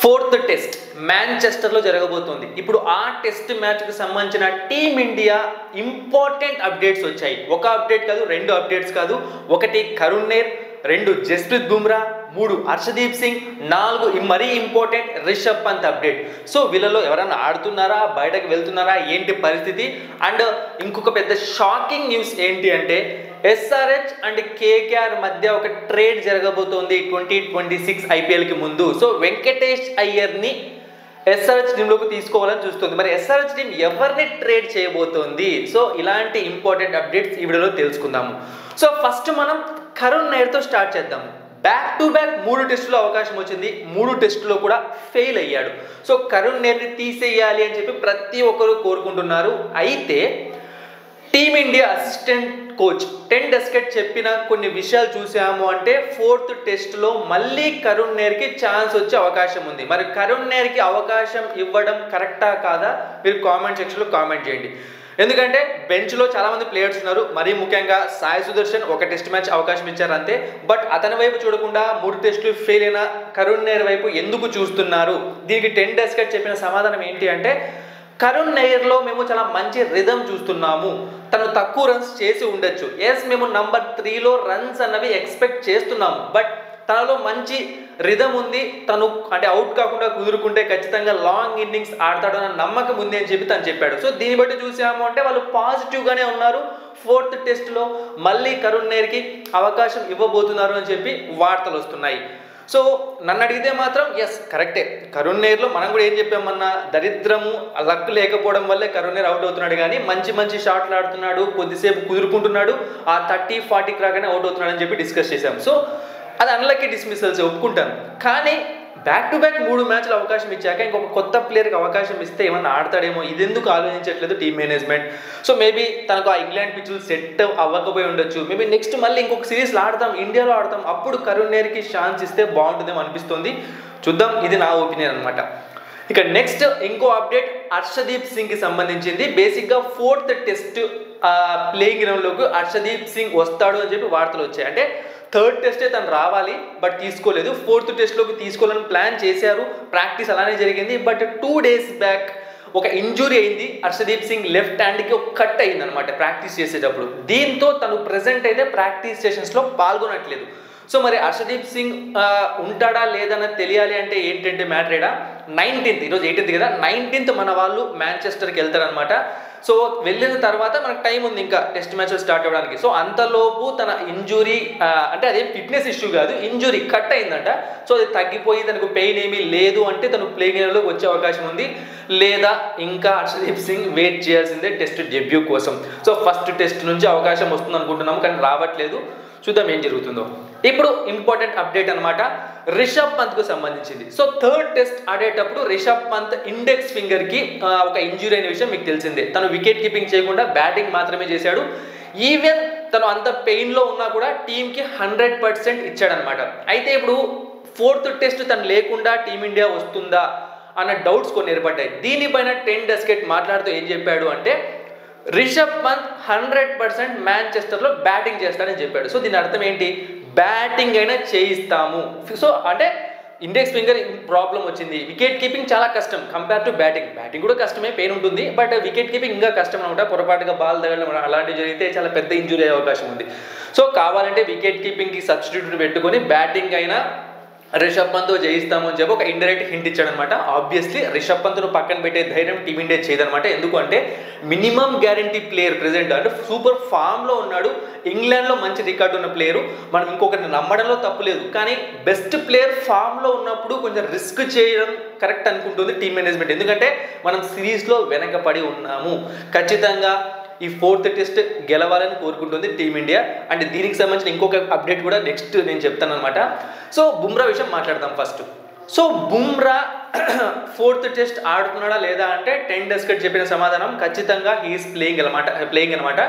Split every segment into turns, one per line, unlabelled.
Fourth test మాంచెస్టర్లో జరగబోతోంది. ఇప్పుడు ఆ టెస్ట్ మ్యాచ్కి సంబంధించిన టీమిండియా ఇంపార్టెంట్ అప్డేట్స్ వచ్చాయి. ఒక అప్డేట్ కాదు, రెండు అప్డేట్స్ కాదు. ఒకటి కరుణ్ నేర్, రెండు జస్ప్రీత్ బుమ్రా, మూడు హర్షదీప్ సింగ్, నాలుగు మరీ important Rishabh Pant update. So వీళ్ళలో ఎవరైనా ఆడుతున్నారా, బయటకు వెళ్తున్నారా, ఏంటి పరిస్థితి? అండ్ ఇంకొక పెద్ద షాకింగ్ న్యూస్ ఏంటి అంటే SRH అండ్ KKR మధ్య ఒక ట్రేడ్ జరగబోతోంది 2026 IPLకి ముందు. సో వెంకటేష్ అయ్యర్ని SRH టీంలోకి తీసుకోవాలని చూస్తుంది. మరి SRH టీం ఎవరిని ట్రేడ్ చేయబోతోంది? సో ఇలాంటి ఇంపార్టెంట్ అప్డేట్స్ ఈ వీడియోలో తెలుసుకుందాము. సో ఫస్ట్ మనం కరుణ్ నేర్తో స్టార్ట్ చేద్దాము. బ్యాక్ టు బ్యాక్ 3 టెస్టులో అవకాశం వచ్చింది, 3 టెస్టులో కూడా ఫెయిల్ అయ్యాడు. సో కరుణ్ నేర్ని తీసేయాలి అని చెప్పి ప్రతి ఒక్కరు కోరుకుంటున్నారు. అయితే టీమిండియా అసిస్టెంట్ కోచ్ టెన్ డెస్కెట్ చెప్పిన కొన్ని విషయాలు చూసాము అంటే 4th టెస్ట్లో మళ్ళీ కరుణ్ నేర్కి ఛాన్స్ వచ్చే అవకాశం ఉంది. మరి కరుణ్ నేర్కి అవకాశం ఇవ్వడం కరెక్టా కాదా మీరు కామెంట్ సెక్షన్లో కామెంట్ చేయండి. ఎందుకంటే బెంచ్లో చాలామంది ప్లేయర్స్ ఉన్నారు. మరీ ముఖ్యంగా సాయి సుదర్శన్ ఒక టెస్ట్ మ్యాచ్ అవకాశం ఇచ్చారు అంతే. బట్ అతని వైపు చూడకుండా 3 టెస్టులు ఫెయిల్ అయిన కరుణ్ నేర్ వైపు ఎందుకు చూస్తున్నారు? దీనికి టెన్ డెస్కెట్ చెప్పిన సమాధానం ఏంటి అంటే కరుణ్ నేర్లో మేము చాలా మంచి రిథం చూస్తున్నాము. తను తక్కువ రన్స్ చేసి ఉండొచ్చు. ఎస్, మేము నంబర్ 3లో రన్స్ అన్నవి ఎక్స్పెక్ట్ చేస్తున్నాము. బట్ తనలో మంచి రిథం ఉంది. తను అంటే అవుట్ కాకుండా కుదురుకుంటే ఖచ్చితంగా లాంగ్ ఇన్నింగ్స్ ఆడతాడు అన్న నమ్మకం ఉంది అని చెప్పి తను చెప్పాడు. సో దీన్ని బట్టి చూసాము అంటే వాళ్ళు పాజిటివ్గానే ఉన్నారు. 4th టెస్ట్లో మళ్ళీ కరుణ్ నేర్కి అవకాశం ఇవ్వబోతున్నారు అని చెప్పి వార్తలు వస్తున్నాయి. సో నన్ను అడిగితే మాత్రం ఎస్ కరెక్టే. కరుణ్ నేర్లో మనం కూడా ఏం చెప్పామన్నా, దరిద్రము లక్ లేకపోవడం వల్లే కరుణ్ నేర్ అవుట్ అవుతున్నాడు. కానీ మంచి మంచి షాట్లు ఆడుతున్నాడు, కొద్దిసేపు కుదురుకుంటున్నాడు, ఆ 30-40 రాగానే అవుట్ అవుతున్నాడు అని చెప్పి డిస్కస్ చేశాం. సో అది అన్లక్కీ డిస్మిసల్స్ ఒప్పుకుంటాను. కానీ బ్యాక్ టు బ్యాక్ 3 మ్యాచ్లు అవకాశం ఇచ్చాక ఇంకొక కొత్త ప్లేయర్కి అవకాశం ఇస్తే ఏమన్నా ఆడతాడేమో, ఇదెందుకు ఆలోచించట్లేదు టీమ్ మేనేజ్మెంట్? సో మేబీ తనకు ఆ ఇంగ్లాండ్ పిచ్లు సెట్ అవ్వకపోయి ఉండొచ్చు. మేబీ నెక్స్ట్ మళ్ళీ ఇంకొక సిరీస్లో ఆడతాం, ఇండియాలో ఆడతాం, అప్పుడు కరుణ్ నేర్కి ఛాన్స్ ఇస్తే బాగుంటుందేమో అనిపిస్తుంది. చూద్దాం, ఇది నా ఒపీనియన్ అనమాట. ఇక నెక్స్ట్ ఇంకో అప్డేట్ హర్షదీప్ సింగ్కి సంబంధించింది. బేసిక్గా 4th టెస్ట్ ప్లేయింగ్ గ్రౌండ్లోకి హర్షదీప్ సింగ్ వస్తాడు అని చెప్పి వార్తలు వచ్చాయి. అంటే 3rd టెస్టే తను రావాలి, బట్ తీసుకోలేదు. 4th టెస్ట్లోకి తీసుకోవాలని ప్లాన్ చేశారు. ప్రాక్టీస్ అలానే జరిగింది. బట్ 2 days బ్యాక్ ఒక ఇంజురీ అయింది. హర్షదీప్ సింగ్ లెఫ్ట్ హ్యాండ్కి ఒక కట్ అయింది అనమాట ప్రాక్టీస్ చేసేటప్పుడు. దీంతో తను ప్రెజెంట్ అయితే ప్రాక్టీస్ సెషన్స్లో పాల్గొనట్లేదు. సో మరి హర్షదీప్ సింగ్ ఉంటాడా లేదన్నది తెలియాలి అంటే ఏంటంటే మ్యాటర్ ఏడా 19th, ఈరోజు 18th కదా, 19th మన వాళ్ళు మాంచెస్టర్కి వెళ్తారనమాట. సో వెళ్ళిన తర్వాత మనకు టైం ఉంది ఇంకా టెస్ట్ మ్యాచ్ స్టార్ట్ అవ్వడానికి. సో అంతలోపు తన ఇంజురీ అంటే అదేం ఫిట్నెస్ ఇష్యూ కాదు, ఇంజురీ కట్ అయిందంట. సో అది తగ్గిపోయి తనకు పెయిన్ ఏమీ లేదు అంటే తను ప్లేయింగ్లోకి వచ్చే అవకాశం ఉంది. లేదా ఇంకా హర్షదీప్ సింగ్ వెయిట్ చేయాల్సిందే టెస్ట్ డెబ్యూ కోసం. సో ఫస్ట్ టెస్ట్ నుంచి అవకాశం వస్తుంది అనుకుంటున్నాము, కానీ రావట్లేదు. చూద్దాం ఏం జరుగుతుందో. ఇప్పుడు ఇంపార్టెంట్ అప్డేట్ అనమాట రిషబ్ పంత్కు సంబంధించింది. సో 3rd టెస్ట్ ఆడేటప్పుడు రిషబ్ పంత్ ఇండెక్స్ ఫింగర్కి ఒక ఇంజురీ అయిన విషయం మీకు తెలిసిందే. తను వికెట్ కీపింగ్ చేయకుండా బ్యాటింగ్ మాత్రమే చేశాడు. ఈవెన్ తను అంత పెయిన్లో ఉన్నా కూడా టీంకి 100% ఇచ్చాడనమాట. అయితే ఇప్పుడు 4th టెస్ట్ తను లేకుండా టీమిండియా వస్తుందా అన్న డౌట్స్ కొన్ని ఏర్పడ్డాయి. దీనిపైన టెన్ డెస్కెట్ మాట్లాడుతూ ఏం చెప్పాడు అంటే రిషబ్ పంత్ 100% మాంచెస్టర్లో బ్యాటింగ్ చేస్తాడని చెప్పాడు. సో దీని అర్థం ఏంటి? బ్యాటింగ్ అయినా చేయిస్తాము. సో అంటే ఇండెక్స్ ఫింగర్ ప్రాబ్లం వచ్చింది, వికెట్ కీపింగ్ చాలా కష్టం కంపేర్ టు బ్యాటింగ్. బ్యాటింగ్ కూడా కష్టమే, పెయిన్ ఉంటుంది, బట్ వికెట్ కీపింగ్ ఇంకా కష్టం అనమాట. పొరపాటుగా బాల్ తగలడం అలాంటివి జరిగితే చాలా పెద్ద ఇంజురీ అయ్యే అవకాశం ఉంది. సో కావాలంటే వికెట్ కీపింగ్కి సబ్స్టిట్యూట్ పెట్టుకొని బ్యాటింగ్ అయినా రిషబ్ పంత్తో జయిస్తాము అని చెప్పి ఒక ఇండైరెక్ట్ హింట్ ఇచ్చాడనమాట. ఆబ్వియస్లీ రిషబ్ పంత్ను పక్కన పెట్టే ధైర్యం టీమిండియా చేయదనమాట. ఎందుకంటే మినిమం గ్యారంటీ ప్లేయర్ ప్రెజెంట్ అంటే సూపర్ ఫామ్లో ఉన్నాడు. ఇంగ్లాండ్లో మంచి రికార్డు ఉన్న ప్లేయరు. మనం ఇంకొకరిని నమ్మడంలో తప్పు లేదు, కానీ బెస్ట్ ప్లేయర్ ఫామ్లో ఉన్నప్పుడు కొంచెం రిస్క్ చేయడం కరెక్ట్ అనుకుంటుంది టీమ్ మేనేజ్మెంట్. ఎందుకంటే మనం సిరీస్లో వెనకపడి ఉన్నాము. ఖచ్చితంగా ఈ 4th టెస్ట్ గెలవాలని కోరుకుంటుంది టీమిండియా. అండ్ దీనికి సంబంధించిన ఇంకొక అప్డేట్ కూడా నెక్స్ట్ నేను చెప్తాను అనమాట. సో బుమ్రా విషయం మాట్లాడదాం first. So Bumrah 4th test ఆడుతున్నాడా లేదా అంటే టెన్ డెస్కెట్ చెప్పిన సమాధానం ఖచ్చితంగా హీఈస్ ప్లేయింగ్ అనమాట.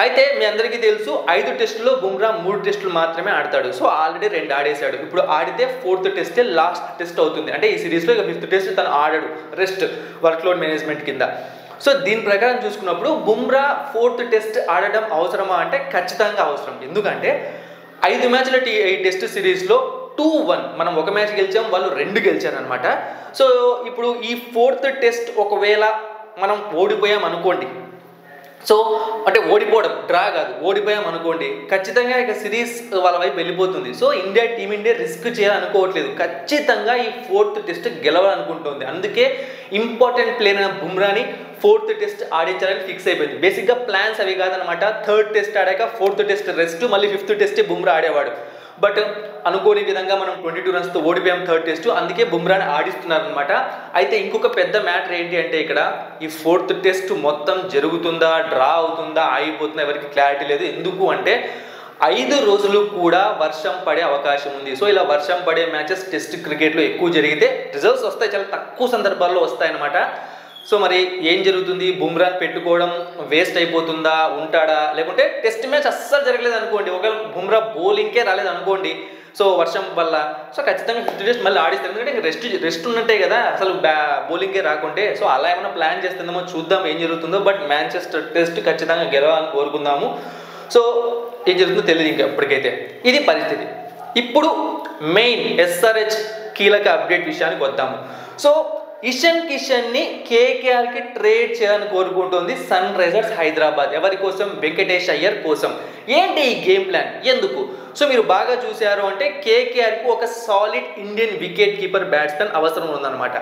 అయితే మీ అందరికీ తెలుసు 5 టెస్టుల్లో బుమ్రా 3 టెస్టులు మాత్రమే ఆడతాడు. So already 2 ఆడేశాడు. ఇప్పుడు ఆడితే 4th టెస్టే లాస్ట్ టెస్ట్ అవుతుంది. అంటే ఈ సిరీస్లో ఇక 5th టెస్ట్ తను ఆడాడు, రెస్ట్, వర్క్లోడ్ మేనేజ్మెంట్ కింద. సో దీని ప్రకారం చూసుకున్నప్పుడు బుమ్రా 4th టెస్ట్ ఆడడం అవసరమా అంటే ఖచ్చితంగా అవసరం. ఎందుకంటే 5 మ్యాచ్ల ఈ టెస్ట్ సిరీస్లో 2-1 మనం ఒక మ్యాచ్ గెలిచాం, వాళ్ళు 2 గెలిచారనమాట. సో ఇప్పుడు ఈ 4th టెస్ట్ ఒకవేళ మనం ఓడిపోయాం అనుకోండి, సో అంటే ఓడిపోవడం డ్రా కాదు, ఓడిపోయాం అనుకోండి, ఖచ్చితంగా ఇక సిరీస్ వాళ్ళ వైపు వెళ్ళిపోతుంది. సో టీమిండియా రిస్క్ చేయాలనుకోవట్లేదు, ఖచ్చితంగా ఈ 4th టెస్ట్ గెలవాలనుకుంటుంది. అందుకే ఇంపార్టెంట్ ప్లేయర్ అయిన బుమ్రాని 4th టెస్ట్ ఆడించాలని ఫిక్స్ అయిపోయింది. బేసిక్గా ప్లాన్స్ అవి కాదనమాట. 3rd test ఆడాక 4th test rest, మళ్ళీ 5th టెస్ట్ బుమ్రా ఆడేవాడు. బట్ అనుకోని విధంగా మనం 22 రన్స్తో ఓడిపోయాం 3rd టెస్ట్, అందుకే బుమ్రాని ఆడిస్తున్నారనమాట. అయితే ఇంకొక పెద్ద మ్యాటర్ ఏంటి అంటే ఇక్కడ ఈ 4th టెస్ట్ మొత్తం జరుగుతుందా, డ్రా అవుతుందా, ఆగిపోతుందా, ఎవరికి క్లారిటీ లేదు. ఎందుకు అంటే 5 రోజులు కూడా వర్షం పడే అవకాశం ఉంది. సో ఇలా వర్షం పడే మ్యాచెస్ టెస్ట్ క్రికెట్లో ఎక్కువ జరిగితే రిజల్ట్స్ వస్తాయి, చాలా తక్కువ సందర్భాల్లో వస్తాయన్నమాట. సో మరి ఏం జరుగుతుంది, బుమ్రాని పెట్టుకోవడం వేస్ట్ అయిపోతుందా, ఉంటాడా, లేకుంటే టెస్ట్ మ్యాచ్ అస్సలు జరగలేదు అనుకోండి, ఒకవేళ బుమ్రా బౌలింగ్కే రాలేదు అనుకోండి, సో వర్షం వల్ల సో ఖచ్చితంగా 5th టెస్ట్ మళ్ళీ ఆడిస్తారు. ఎందుకంటే రెస్ట్ ఉన్నట్టే కదా అసలు బౌలింగ్కే రాకుంటే. సో అలా ఏమైనా ప్లాన్ చేస్తుందేమో, చూద్దాం ఏం జరుగుతుందో. బట్ మాంచెస్టర్ టెస్ట్ ఖచ్చితంగా గెలవాలని కోరుకుందాము. సో ఏం జరుగుతుందో తెలియదు ఇంకా ఎప్పటికైతే. ఇది పరిస్థితి. ఇప్పుడు మెయిన్ SRH కీలక అప్డేట్ విషయానికి వద్దాము. సో ఇషాన్ కిషన్ని కేకేఆర్కి ట్రేడ్ చేయాలని కోరుకుంటుంది సన్ రైజర్స్ హైదరాబాద్. ఎవరి కోసం? వెంకటేష్ అయ్యర్ కోసం. ఏంటి ఈ గేమ్ ప్లాన్, ఎందుకు? సో మీరు బాగా చూశారు అంటే కేకేఆర్కి ఒక solid Indian wicket keeper batsmen అవసరం ఉందన్నమాట.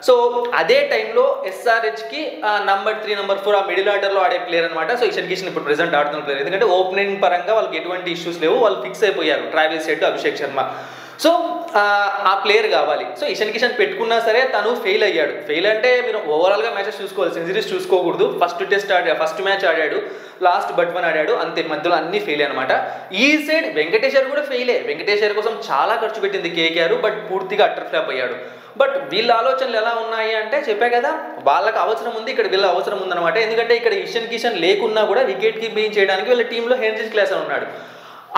సో అదే టైంలో SRHకి నంబర్ 3, నంబర్ 4 ఆ మిడిల్ ఆర్డర్లో ఆడే ప్లేయర్ అనమాట. సో ఇషాన్ కిషన్ ఇప్పుడు ప్రెసెంట్ ఆడుతున్న ప్లేయర్, ఎందుకంటే ఓపెనింగ్ పరంగా వాళ్ళకి ఎటువంటి ఇష్యూస్ లేవు, వాళ్ళు ఫిక్స్ అయిపోయారు Travis head, Abhishek Sharma. So ఆ ప్లేయర్ కావాలి. సో ఇషాన్ కిషన్ పెట్టుకున్నా సరే తను ఫెయిల్ అయ్యాడు. ఫెయిల్ అంటే మీరు ఓవరాల్గా మ్యాచెస్ చూసుకోవాలి, సెంచరీస్ చూసుకోకూడదు. ఫస్ట్ మ్యాచ్ ఆడాడు, లాస్ట్ బట్మన్ ఆడాడు, అంతే, మధ్యలో అన్ని ఫెయిల్ అనమాట. ఈ సైడ్ వెంకటేశ్వర్ కూడా ఫెయిలే. వెంకటేశ్వర్ కోసం చాలా ఖర్చు పెట్టింది కేకేఆర్, బట్ పూర్తిగా అటర్ ఫ్లాప్ అయ్యాడు. బట్ వీళ్ళ ఆలోచనలు ఎలా ఉన్నాయి అంటే చెప్పా కదా, వాళ్ళకి అవసరం ఉంది, ఇక్కడ వీళ్ళ అవసరం ఉందన్నమాట. ఎందుకంటే ఇక్కడ ఇషాన్ కిషన్ లేకున్నా కూడా వికెట్ కీపింగ్ చేయడానికి వీళ్ళ టీంలో హెన్రీ క్లాసన్ ఉన్నాడు.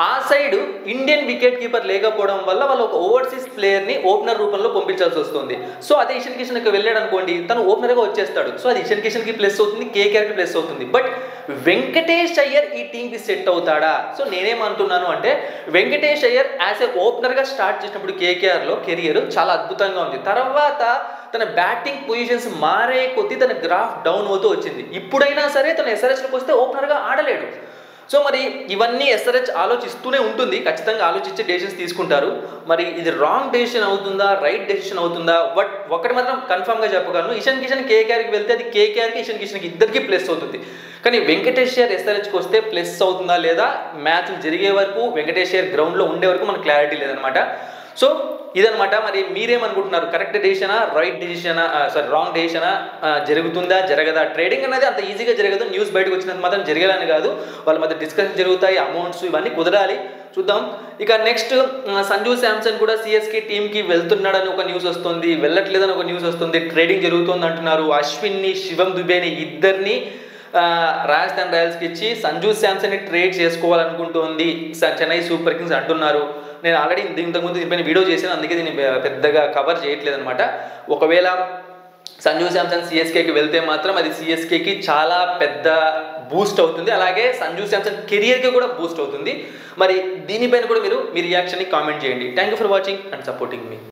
ఆ సైడ్ ఇండియన్ వికెట్ కీపర్ లేకపోవడం వల్ల వాళ్ళు ఒక ఓవర్సీస్ ప్లేయర్ని ఓపెనర్ రూపంలో పంపించాల్సి వస్తుంది. సో అదే ఇషాన్ కిషన్కి వెళ్ళాడు అనుకోండి, తను ఓపెనర్గా వచ్చేస్తాడు. సో అది ఇషాన్ కిషన్కి ప్లస్ అవుతుంది, కేకేఆర్కి ప్లస్ అవుతుంది. బట్ వెంకటేష్ అయ్యర్ ఈ టీంకి సెట్ అవుతాడా? సో నేనేమంటున్నాను అంటే వెంకటేష్ అయ్యర్ యాజ్ ఏ ఓపెనర్గా స్టార్ట్ చేసినప్పుడు కేకేఆర్లో కెరియర్ చాలా అద్భుతంగా ఉంది. తర్వాత తన బ్యాటింగ్ పొజిషన్స్ మారే కొద్దీ తన గ్రాఫ్ డౌన్ అవుతూ వచ్చింది. ఇప్పుడైనా సరే తను SRHలోకి వస్తే ఓపెనర్గా ఆడలేడు. సో మరి ఇవన్నీ SRH ఆలోచిస్తూనే ఉంటుంది, ఖచ్చితంగా ఆలోచించే డెసిషన్స్ తీసుకుంటారు. మరి ఇది రాంగ్ డెసిషన్ అవుతుందా, రైట్ డెసిషన్ అవుతుందా? బట్ ఒకటి మాత్రం కన్ఫర్మ్గా చెప్పగలను, ఇషాన్ కిషన్ కేకేఆర్కి వెళ్తే అది కేకేఆర్కి ఇషాన్ కిషన్కి ఇద్దరికి ప్లస్ అవుతుంది. కానీ వెంకటేష్ అయ్యర్ SRHకి వస్తే ప్లస్ అవుతుందా లేదా, మ్యాచ్లు జరిగే వరకు వెంకటేష్ అయ్యర్ గ్రౌండ్లో ఉండే వరకు మనకు క్లారిటీ లేదనమాట. సో ఇదనమాట. మరి మీరేమనుకుంటున్నారు, కరెక్ట్ డెసిషనా, రైట్ డెసిషనా, రాంగ్ డెసిషనా, జరుగుతుందా జరగదా? ట్రేడింగ్ అనేది అంత ఈజీగా జరగదు, న్యూస్ బయటకు వచ్చినంత మాత్రం జరగాలని కాదు, వాళ్ళ మధ్య డిస్కషన్ జరుగుతాయి, అమౌంట్స్ ఇవన్నీ కుదరాలి, చూద్దాం. ఇక నెక్స్ట్ సంజు శాంసన్ కూడా సిఎస్కే టీంకి వెళ్తున్నాడని ఒక న్యూస్ వస్తుంది, వెళ్ళట్లేదని ఒక న్యూస్ వస్తుంది, ట్రేడింగ్ జరుగుతుంది అంటున్నారు. అశ్విన్ని, శివం దుబేని ఇద్దరిని రాజస్థాన్ రాయల్స్కి ఇచ్చి సంజు శాంసన్ని ట్రేడ్ చేసుకోవాలనుకుంటుంది చెన్నై సూపర్ కింగ్స్ అంటున్నారు. నేను ఆల్రెడీ ఇంతకుముందు దీనిపైన వీడియో చేశాను, అందుకే దీన్ని పెద్దగా కవర్ చేయట్లేదు అనమాట. ఒకవేళ సంజు శాంసన్ సిఎస్కేకి వెళ్తే మాత్రం అది సిఎస్కేకి చాలా పెద్ద బూస్ట్ అవుతుంది, అలాగే సంజు శాంసన్ కెరియర్కి కూడా బూస్ట్ అవుతుంది. మరి దీనిపైన కూడా మీరు మీ రియాక్షన్ని కామెంట్ చేయండి. Thank you for watching and supporting me.